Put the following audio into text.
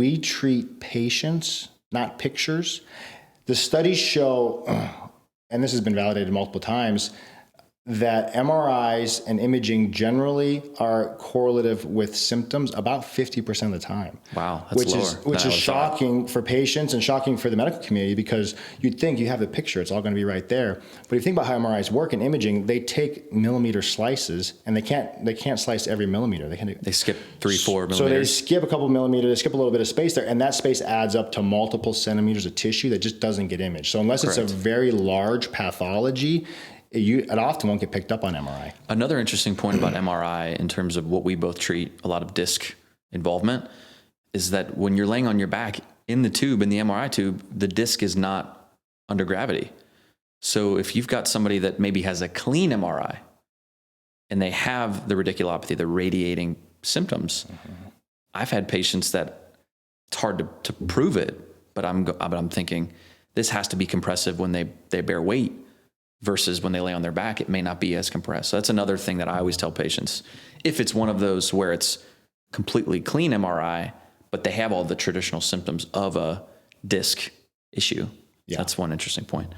We treat patients, not pictures. The studies show, and this has been validated multiple times, that MRIs and imaging generally are correlative with symptoms about 50% of the time. Wow, that's lower. Which is shocking for patients and shocking for the medical community, because you'd think you have the picture, it's all going to be right there. But if you think about how MRIs work in imaging, they take millimeter slices, and they can't slice every millimeter. They skip 3-4 millimeters. So they skip a couple millimeters, they skip a little bit of space there, and that space adds up to multiple centimeters of tissue that just doesn't get imaged. So unless Correct. It's a very large pathology, it often won't get picked up on MRI. Another interesting point about MRI in terms of what we both treat, a lot of disc involvement, is that when you're laying on your back in the tube, in the MRI tube, the disc is not under gravity. So if you've got somebody that maybe has a clean MRI and they have the radiculopathy, the radiating symptoms, I've had patients that it's hard to prove it, but I'm thinking this has to be compressive when they bear weight. Versus when they lay on their back, it may not be as compressed. So that's another thing that I always tell patients. If it's one of those where it's completely clean MRI, but they have all the traditional symptoms of a disc issue, that's one interesting point.